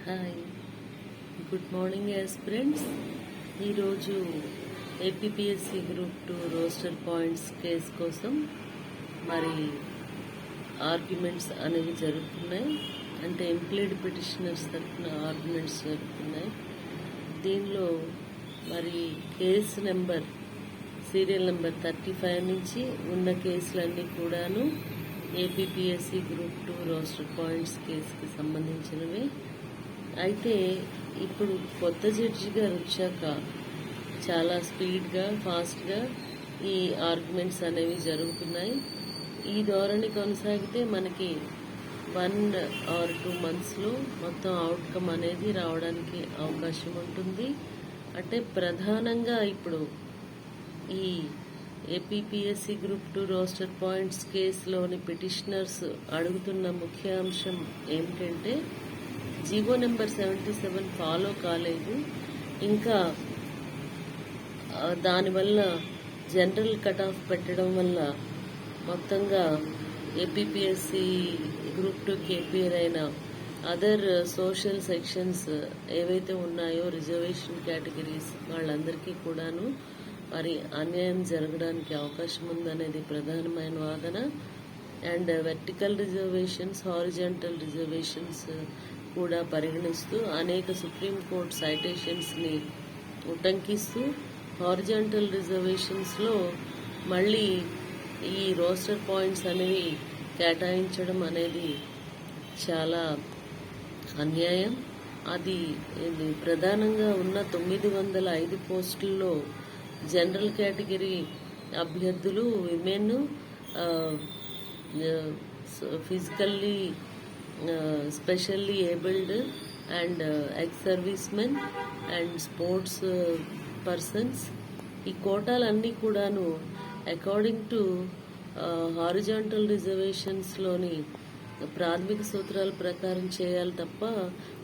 Hi, good morning aspirants. ఈరోజు APPSC group 2 roster points case కోసం మరి ఆర్గ్యుమెంట్స్ అనేవి జరుగుతున్నాయి. అంటే ఎంప్లాయిడ్ పిటిషనర్స్ తరఫున ఆర్గ్యుమెంట్స్ జరుగుతున్నాయి. దీనిలో మరి కేసు నెంబర్ సీరియల్ నెంబర్ 35 నుంచి ఉన్న కేసులన్నీ కూడాను ఏపీపీఎస్సీ గ్రూప్ 2 రోస్టర్ పాయింట్స్ కేసుకి సంబంధించినవి. అయితే ఇప్పుడు కొత్త జడ్జి గారు వచ్చాక చాలా స్పీడ్గా ఫాస్ట్గా ఈ ఆర్గ్యుమెంట్స్ అనేవి జరుగుతున్నాయి. ఈ ధోరణి కొనసాగితే మనకి 1 or 2 monthsలో మొత్తం అవుట్కమ్ అనేది రావడానికి అవకాశం ఉంటుంది. అంటే ప్రధానంగా ఇప్పుడు ఈ ఏపీపీఎస్సీ గ్రూప్ 2 రోస్టర్ పాయింట్స్ కేసులోని పిటిషనర్స్ అడుగుతున్న ముఖ్య అంశం ఏమిటంటే జీవో నెంబర్ 77 ఫాలో కాలేదు, ఇంకా దానివల్ల జనరల్ కట్ ఆఫ్ పెట్టడం వల్ల మొత్తంగా ఏపీపీఎస్సీ గ్రూప్ 2 కేపీఆర్ అయిన అదర్ సోషల్ సెక్షన్స్ ఏవైతే ఉన్నాయో రిజర్వేషన్ కేటగిరీస్ వాళ్ళందరికీ కూడాను మరి అన్యాయం జరగడానికి అవకాశం ఉందనేది ప్రధానమైన వాదన. And vertical reservations, horizontal reservations కూడా పరిగణిస్తూ అనేక సుప్రీంకోర్టు సైటేషన్స్ని ఉటంకిస్తూ హారిజాంటల్ రిజర్వేషన్స్లో మళ్ళీ ఈ రోస్టర్ పాయింట్స్ అనేవి కేటాయించడం అనేది చాలా అన్యాయం. అది ప్రధానంగా ఉన్న 905 పోస్టుల్లో జనరల్ కేటగిరీ అభ్యర్థులు, women, physically specially abled and ex service men and sports persons. ఈ కోటాలన్నీ కూడాను అకార్డింగ్ టు హారిజాంటల్ రిజర్వేషన్స్లోని ప్రాథమిక సూత్రాల ప్రకారం చేయాలి తప్ప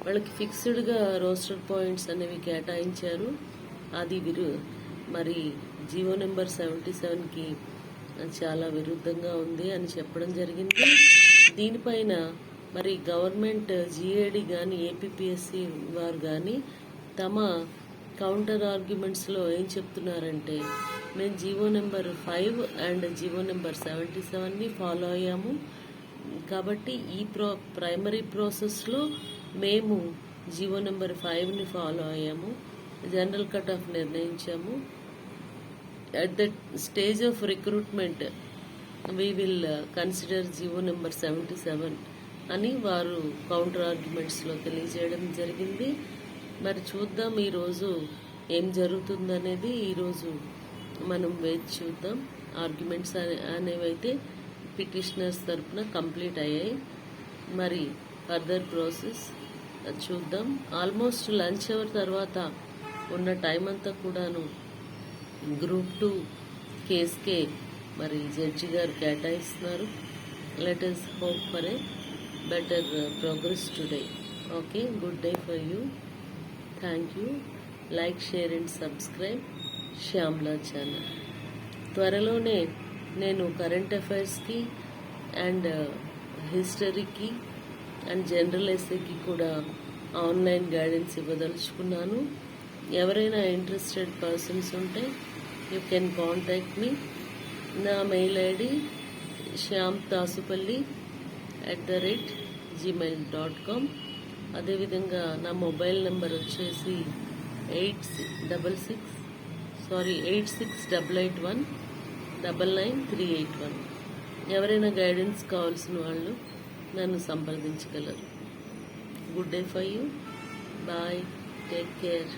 వాళ్ళకి ఫిక్స్డ్గా రోస్టర్ పాయింట్స్ అనేవి కేటాయించారు. అది మరి జీవో నెంబర్ 77కి చాలా విరుద్ధంగా ఉంది అని చెప్పడం జరిగింది. దీనిపైన మరి గవర్నమెంట్ జీఏడి కానీ ఏపీపీఎస్సీ వారు కానీ తమ కౌంటర్ ఆర్గ్యుమెంట్స్లో ఏం చెప్తున్నారంటే, మేము GO number 5 and GO number 77ని ఫాలో అయ్యాము కాబట్టి ఈ ప్రైమరీ ప్రాసెస్లో మేము జీవో నెంబర్ 5ని ఫాలో అయ్యాము, జనరల్ కట్ ఆఫ్ నిర్ణయించాము. At the stage of recruitment we will consider GO number 77 అని వారు కౌంటర్ ఆర్గ్యుమెంట్స్లో తెలియజేయడం జరిగింది. మరి చూద్దాం ఈరోజు ఏం జరుగుతుందనేది. ఈరోజు మనం వేచి చూద్దాం. ఆర్గ్యుమెంట్స్ అనేవైతే పిటిషనర్స్ తరఫున కంప్లీట్ అయ్యాయి. మరి ఫర్దర్ ప్రాసెస్ చూద్దాం. ఆల్మోస్ట్ లంచ్ అవర్ తర్వాత ఉన్న టైం అంతా కూడాను గ్రూప్ 2 కేసుకే మరి జడ్జి గారు కేటాయిస్తున్నారు. Let us hope for a better progress today. Okay, good day for you. Thank you. Like, share and subscribe Shyamla channel. త్వరలోనే నేను కరెంట్ అఫైర్స్కి అండ్ హిస్టరీకి అండ్ జనరల్ ఎస్ఏకి కూడా ఆన్లైన్ గైడెన్స్ ఇవ్వదలుచుకున్నాను. ఎవరైనా ఇంట్రెస్టెడ్ పర్సన్స్ ఉంటే యూ కెన్ కాంటాక్ట్ మీ. నా mail ID shyamtasupalli@gmail.com. అదేవిధంగా నా mobile number వచ్చేసి 8688199381. ఎవరైనా గైడెన్స్ కావాల్సిన వాళ్ళు నన్ను సంప్రదించగలరు. Good day for you. Bye. Take care.